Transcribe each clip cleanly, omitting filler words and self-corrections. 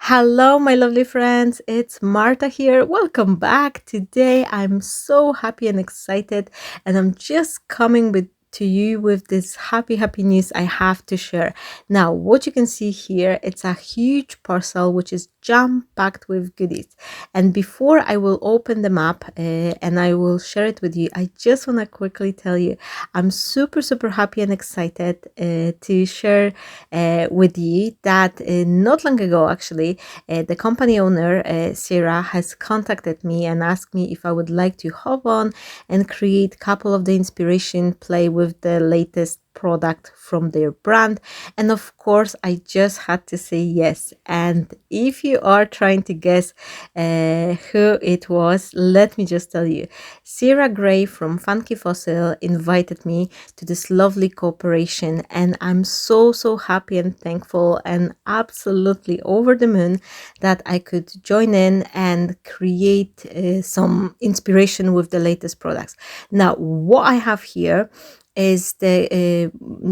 Hello, my lovely friends. It's Marta here. Welcome back. Today, I'm so happy and excited, and I'm just coming to you with this happy news I have to share. Now, what you can see here, it's a huge parcel which is jam-packed with goodies. And before I will open them up and I will share it with you, I just want to quickly tell you I'm super happy and excited to share with you that not long ago, actually, the company owner, Sarah, has contacted me and asked me if I would like to hop on and create a couple of the inspiration, play with the latest product from their brand. And of course, I just had to say yes. And if you are trying to guess who it was, let me just tell you. Sarah Gray from Funky Fossil invited me to this lovely cooperation, and I'm so happy and thankful and absolutely over the moon that I could join in and create some inspiration with the latest products. Now, what I have here is the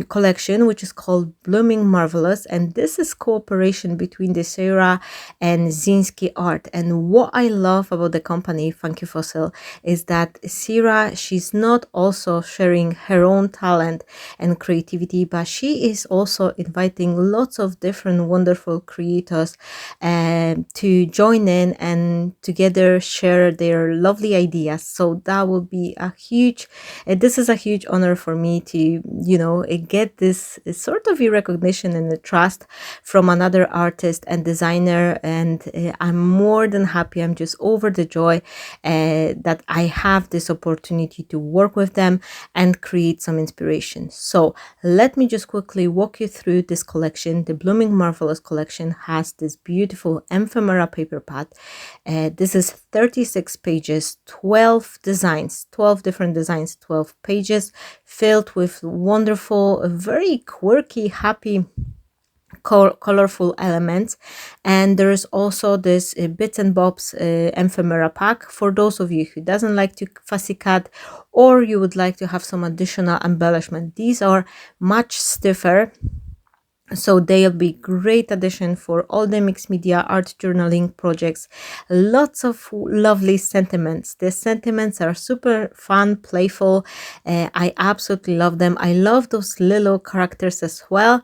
collection which is called Blooming Marvellous, and this is cooperation between the Sarah and Zinsky art. And what I love about the company Funky Fossil is that Sarah, she's not also sharing her own talent and creativity, but she is also inviting lots of different wonderful creators to join in and together share their lovely ideas. So that will be a huge this is a huge honor for me to get this sort of recognition and the trust from another artist and designer. And I'm more than happy. I'm just over the joy that I have this opportunity to work with them and create some inspiration. So let me just quickly walk you through this collection. The Blooming Marvellous collection has this beautiful ephemera paper pad. This is 36 pages, 12 designs, 12 different designs, 12 pages filled with wonderful, very quirky, happy, colorful elements. And there's also this bits and bobs ephemera pack for those of you who doesn't like to fussy cut, or you would like to have some additional embellishment. These are much stiffer, so they'll be great addition for all the mixed media art journaling projects. Lots of lovely sentiments. The sentiments are super fun, playful. I absolutely love them. I love those little characters as well.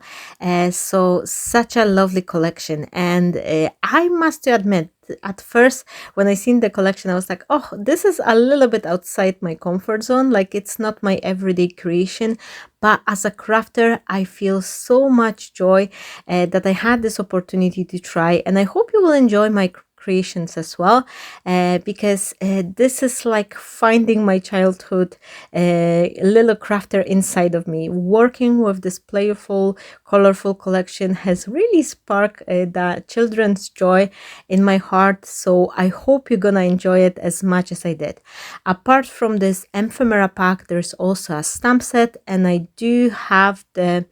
So such a lovely collection. And I must admit, at first when I seen the collection, I was like, oh, this is a little bit outside my comfort zone. Like, it's not my everyday creation. But as a crafter, I feel so much joy that I had this opportunity to try. And I hope you will enjoy my creations as well, because this is like finding my childhood little crafter inside of me. Working with this playful, colorful collection has really sparked the children's joy in my heart. So I hope you're gonna enjoy it as much as I did. Apart from this ephemera pack, there's also a stamp set, and I do have the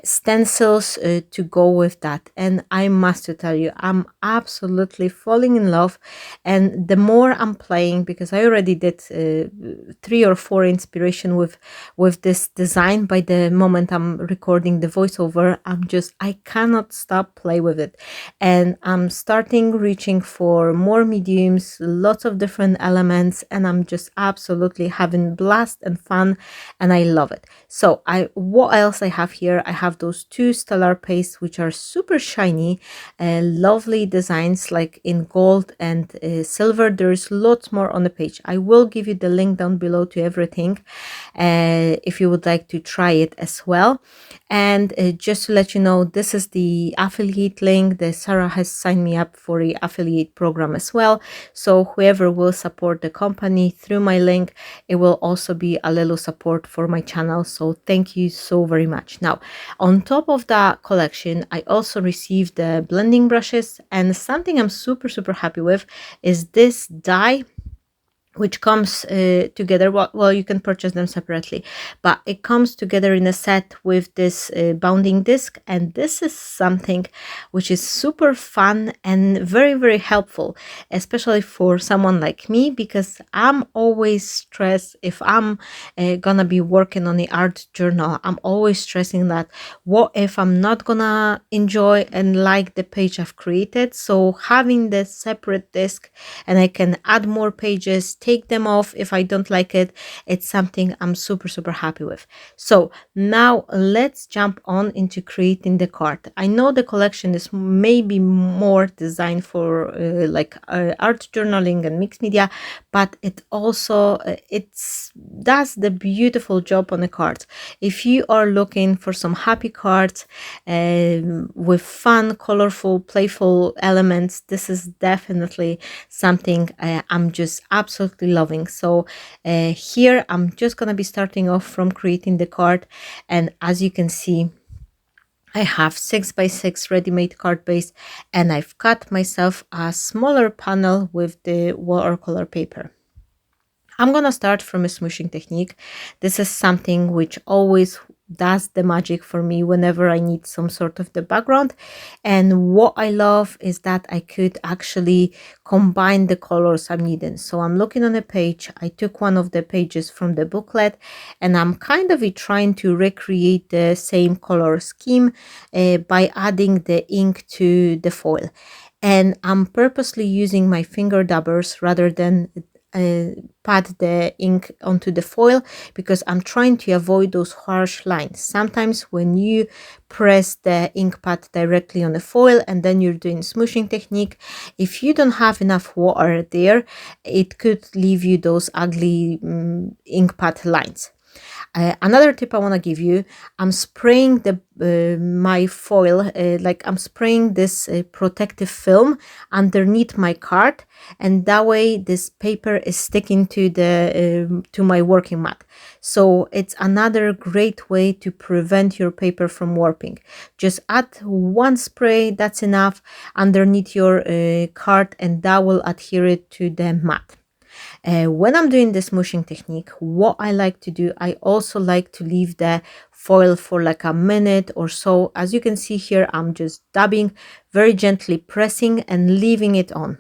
stencils to go with that. And I must tell you, I'm absolutely falling in love. And the more I'm playing, because I already did 3 or 4 inspiration with this design, by the moment I'm recording the voiceover, I cannot stop play with it. And I'm starting reaching for more mediums, lots of different elements, and I'm just absolutely having blast and fun, and I love it. So what else I have here? I have those 2 stellar pastes which are super shiny, lovely designs like in gold and silver. There's lots more on the page. I will give you the link down below to everything if you would like to try it as well. And just to let you know, this is the affiliate link. The Sarah has signed me up for the affiliate program as well. So whoever will support the company through my link, it will also be a little support for my channel. So thank you so very much. Now, on top of that collection, I also received the blending brushes, and something I'm super happy with is this die which comes together. Well, you can purchase them separately, but it comes together in a set with this bounding disc, and this is something which is super fun and very, very helpful, especially for someone like me, because I'm always stressed if I'm gonna be working on the art journal. I'm always stressing that what if I'm not gonna enjoy and like the page I've created. So having the separate disc, and I can add more pages, take them off if I don't like it, it's something I'm super, super happy with. So now let's jump on into creating the card. I know the collection is maybe more designed for art journaling and mixed media, but it also it's does the beautiful job on the cards. If you are looking for some happy cards with fun, colorful, playful elements, this is definitely something I'm just absolutely loving. So here I'm just gonna be starting off from creating the card, and as you can see, I have 6x6 ready-made card base, and I've cut myself a smaller panel with the watercolor paper. I'm gonna start from a smooshing technique. This is something which always does the magic for me whenever I need some sort of the background. And what I love is that I could actually combine the colors I'm needing. So I'm looking on a page, I took one of the pages from the booklet, and I'm kind of trying to recreate the same color scheme by adding the ink to the foil. And I'm purposely using my finger dabbers rather than pat the ink onto the foil, because I'm trying to avoid those harsh lines. Sometimes when you press the ink pad directly on the foil and then you're doing smooshing technique, if you don't have enough water there, it could leave you those ugly ink pad lines. Another tip I want to give you, I'm spraying the my foil, like I'm spraying this protective film underneath my card, and that way this paper is sticking to the to my working mat. So it's another great way to prevent your paper from warping. Just add one spray, that's enough, underneath your card, and that will adhere it to the mat. When I'm doing the smooshing technique, what I like to do, I also like to leave the foil for like a minute or so. As you can see here, I'm just dabbing, very gently pressing and leaving it on.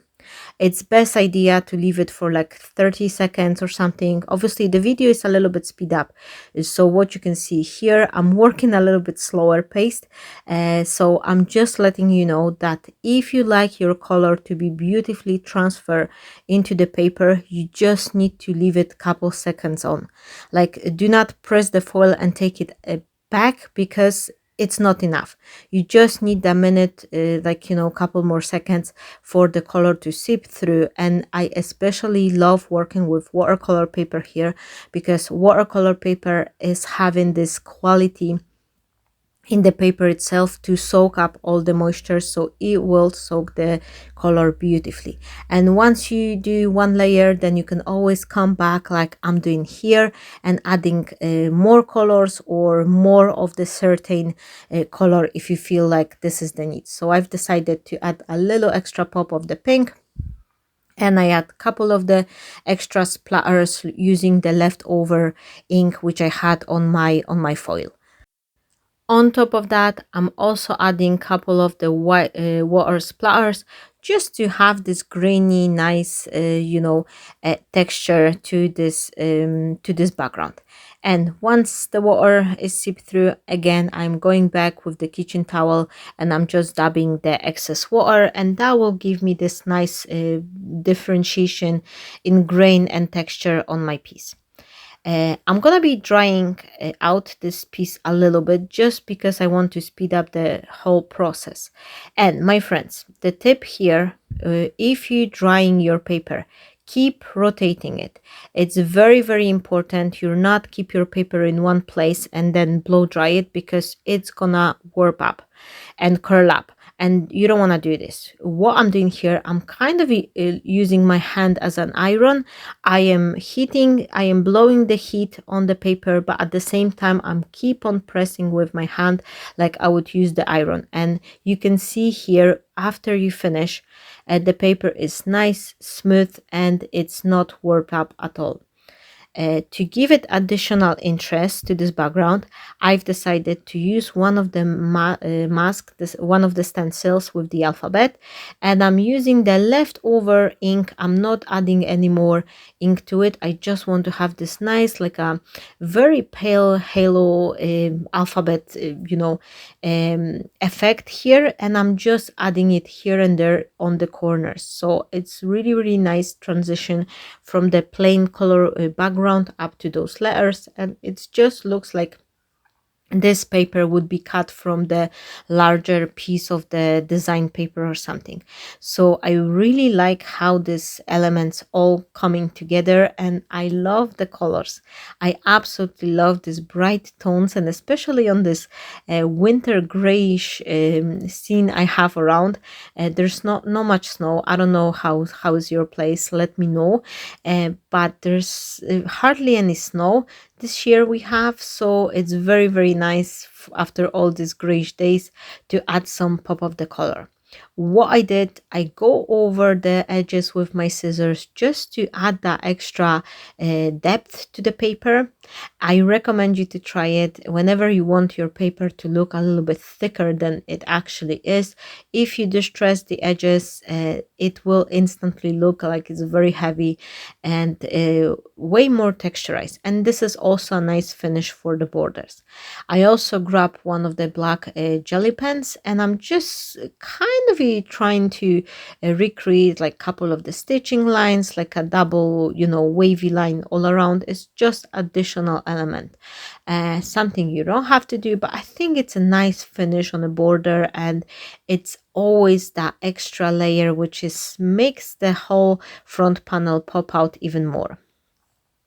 It's best idea to leave it for like 30 seconds or something. Obviously the video is a little bit speed up, so what you can see here, I'm working a little bit slower paced, so I'm just letting you know that if you like your color to be beautifully transferred into the paper, you just need to leave it a couple seconds on. Like, do not press the foil and take it back, because it's not enough. You just need a minute, a couple more seconds for the color to seep through. And I especially love working with watercolor paper here, because watercolor paper is having this quality in the paper itself to soak up all the moisture, so it will soak the color beautifully. And once you do one layer, then you can always come back like I'm doing here and adding more colors or more of the certain color if you feel like this is the need. So I've decided to add a little extra pop of the pink, and I add a couple of the extra splatters using the leftover ink which I had on my foil. On top of that, I'm also adding a couple of the white water splatters, just to have this grainy, nice, texture to this background. And once the water is seeped through, again, I'm going back with the kitchen towel and I'm just dabbing the excess water, and that will give me this nice differentiation in grain and texture on my piece. I'm gonna be drying out this piece a little bit, just because I want to speed up the whole process. And my friends, the tip here, if you're drying your paper, keep rotating it. It's very, very important you not keep your paper in one place and then blow dry it, because it's gonna warp up and curl up. and you don't want to do this. What I'm doing here, I'm kind of using my hand as an iron. I am blowing the heat on the paper, but at the same time I'm keep on pressing with my hand like I would use the iron. And you can see here, after you finish, the paper is nice, smooth, and it's not warped up at all. To give it additional interest to this background, I've decided to use one of the one of the stencils with the alphabet, and I'm using the leftover ink. I'm not adding any more ink to it. I just want to have this nice, like a very pale halo alphabet, effect here, and I'm just adding it here and there on the corners. So it's really, really nice transition from the plain color background up to those letters, and it just looks like this paper would be cut from the larger piece of the design paper or something. So I really like how these elements all coming together, and I love the colors. I absolutely love these bright tones, and especially on this winter grayish scene I have around. There's not much snow. I don't know how is your place, let me know. But there's hardly any snow this year we have, so it's very, very nice after all these grayish days to add some pop of the color. What I did, I go over the edges with my scissors just to add that extra depth to the paper. I recommend you to try it whenever you want your paper to look a little bit thicker than it actually is. If you distress the edges, it will instantly look like it's very heavy and way more texturized. And this is also a nice finish for the borders. I also grab one of the black jelly pens, and I'm just kind of trying to recreate like a couple of the stitching lines, like a double, wavy line all around. It's just additional element, something you don't have to do, but I think it's a nice finish on the border, and it's always that extra layer which is makes the whole front panel pop out even more.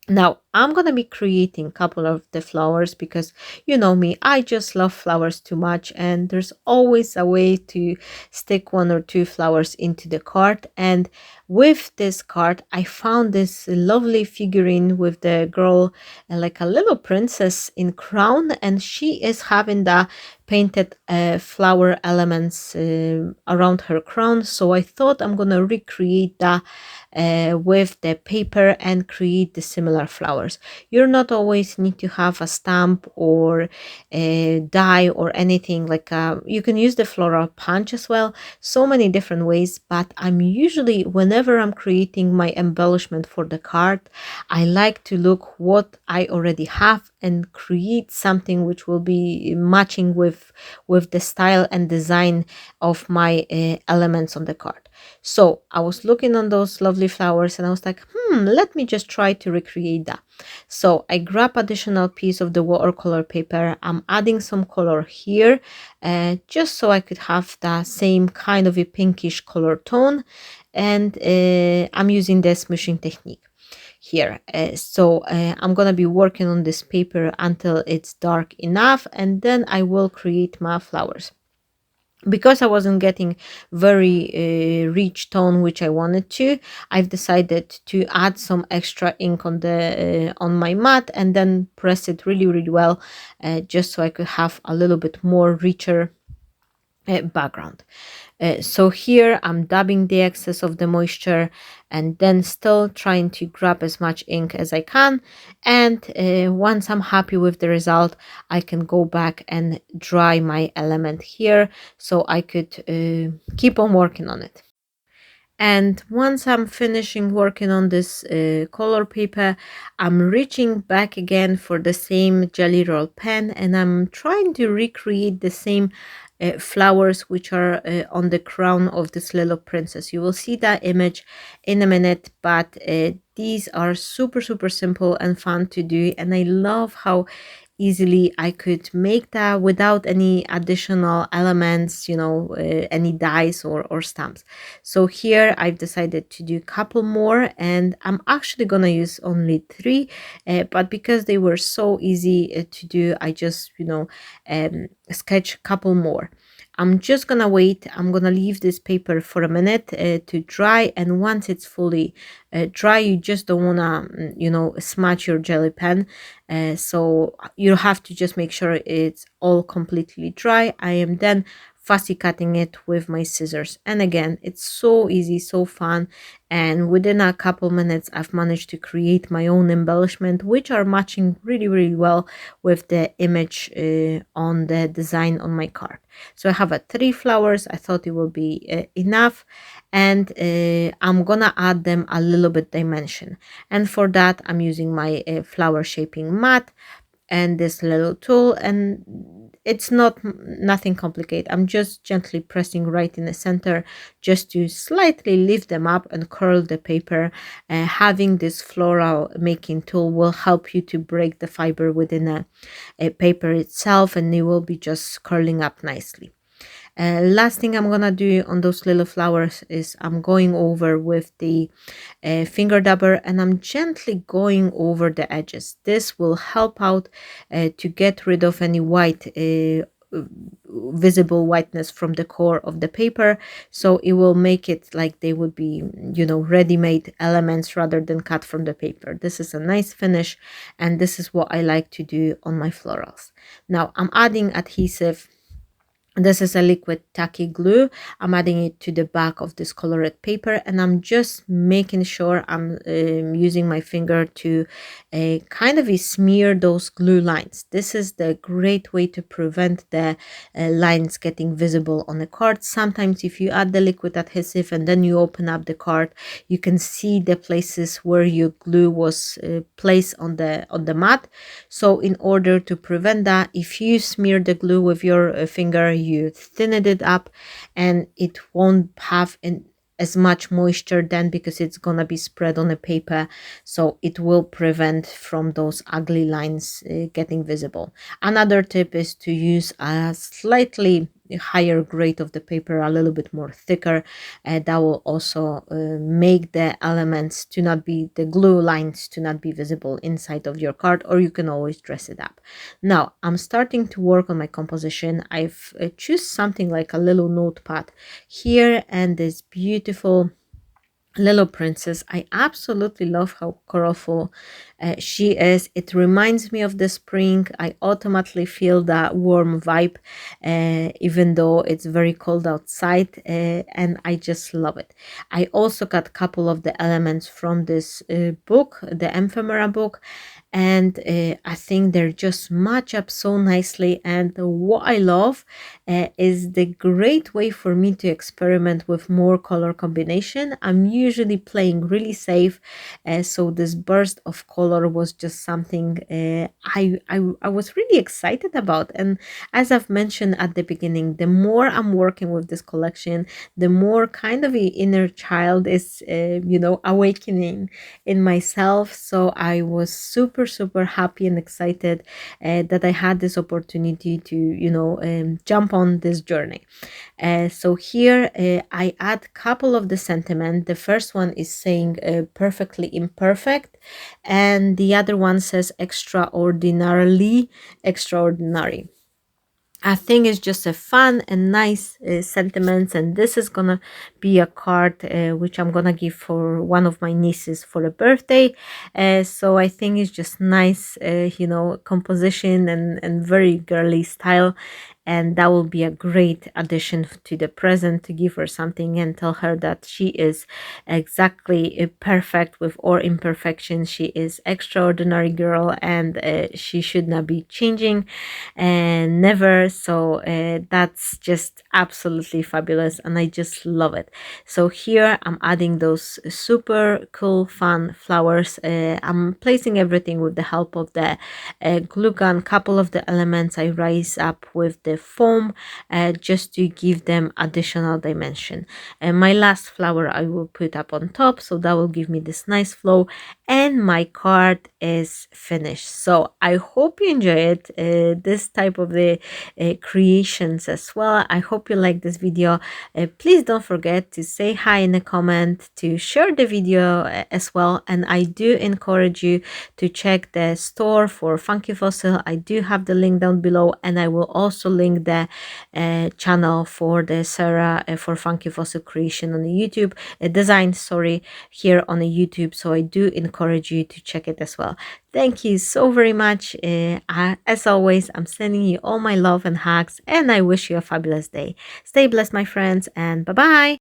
Now I'm gonna be creating a couple of the flowers because you know me, I just love flowers too much, and there's always a way to stick one or two flowers into the card. And with this card I found this lovely figurine with the girl like a little princess in crown, and she is having the painted flower elements around her crown. So I thought I'm gonna recreate that with the paper and create the similar flowers. You not always need to have a stamp or a die or anything like you can use the floral punch as well, so many different ways. But I'm usually, whenever I'm creating my embellishment for the card, I like to look what I already have and create something which will be matching with the style and design of my elements on the card. So I was looking on those lovely flowers and I was like, let me just try to recreate that. So I grab additional piece of the watercolor paper. I'm adding some color here just so I could have the same kind of a pinkish color tone, and I'm using the smooshing technique here. I'm gonna be working on this paper until it's dark enough, and then I will create my flowers. Because I wasn't getting very rich tone which I wanted to, I've decided to add some extra ink on the on my mat and then press it really, really well, just so I could have a little bit more richer background. So here I'm dabbing the excess of the moisture and then still trying to grab as much ink as I can. And once I'm happy with the result, I can go back and dry my element here so I could keep on working on it. And once I'm finishing working on this color paper, I'm reaching back again for the same jelly roll pen, and I'm trying to recreate the same flowers which are on the crown of this little princess. You will see that image in a minute, but these are super, super simple and fun to do, and I love how easily I could make that without any additional elements, any dies or stamps. So here I've decided to do a couple more, and I'm actually gonna use only 3, but because they were so easy to do, I just sketch a couple more. I'm just gonna wait. I'm gonna leave this paper for a minute to dry, and once it's fully dry, you just don't wanna, smudge your jelly pen. So you have to just make sure it's all completely dry. I am then fussy cutting it with my scissors, and again, it's so easy, so fun, and within a couple minutes I've managed to create my own embellishment, which are matching really, really well with the image on the design on my card. So I have 3 flowers. I thought it will be enough, and I'm gonna add them a little bit dimension, and for that I'm using my flower shaping mat and this little tool, and it's nothing complicated. I'm just gently pressing right in the center just to slightly lift them up and curl the paper. Having this floral making tool will help you to break the fiber within a paper itself, and it will be just curling up nicely. Last thing I'm gonna do on those little flowers is I'm going over with the finger dabber, and I'm gently going over the edges. This will help out to get rid of any white visible whiteness from the core of the paper, so it will make it like they would be, ready-made elements rather than cut from the paper. This is a nice finish, and this is what I like to do on my florals. Now I'm adding adhesive. This is a liquid tacky glue. I'm adding it to the back of this colored paper, and I'm just making sure I'm using my finger to kind of smear those glue lines. This is the great way to prevent the lines getting visible on the card. Sometimes if you add the liquid adhesive and then you open up the card, you can see the places where your glue was placed on the mat. So in order to prevent that, if you smear the glue with your finger, you thin it up, and it won't have as much moisture then, because it's gonna be spread on the paper, so it will prevent from those ugly lines getting visible. Another tip is to use a slightly higher grade of the paper, a little bit more thicker. That will also make the elements to not be, the glue lines to not be visible inside of your card, or you can always dress it up. Now I'm starting to work on my composition. I've choose something like a little notepad here, and this beautiful little princess. I absolutely love how colorful she is. It reminds me of the spring. I automatically feel that warm vibe, even though it's very cold outside, and I just love it. I also got a couple of the elements from this book, the Ephemera book, and I think they're just match up so nicely. And what I love is the great way for me to experiment with more color combination. I'm usually playing really safe, so this burst of color was just something I was really excited about. And as I've mentioned at the beginning, the more I'm working with this collection, the more kind of the inner child is awakening in myself. So I was super happy and excited that I had this opportunity to jump on this journey. So here I add a couple of the sentiment. The first one is saying perfectly imperfect, and the other one says extraordinarily extraordinary. I think it's just a fun and nice sentiments, and this is gonna be a card which I'm gonna give for one of my nieces for a birthday. So I think it's just nice, composition and very girly style, and that will be a great addition to the present, to give her something and tell her that she is exactly perfect with all imperfections. She is extraordinary girl, and she should not be changing and never. So that's just absolutely fabulous, and I just love it. So here I'm adding those super cool fun flowers. I'm placing everything with the help of the glue gun. Couple of the elements I rise up with the foam just to give them additional dimension, and my last flower I will put up on top, so that will give me this nice flow. And my card is finished. So I hope you enjoy it, this type of the creations as well. I hope you like this video. Please don't forget to say hi in the comment, to share the video as well, and I do encourage you to check the store for Funky Fossil. I do have the link down below, and I will also link the channel for the Sarah for Funky Fossil creation on the YouTube design, sorry, here on the YouTube. So I do encourage you to check it as well. Thank you so very much. As always, I'm sending you all my love and hugs, and I wish you a fabulous day. Stay blessed, my friends, and bye bye.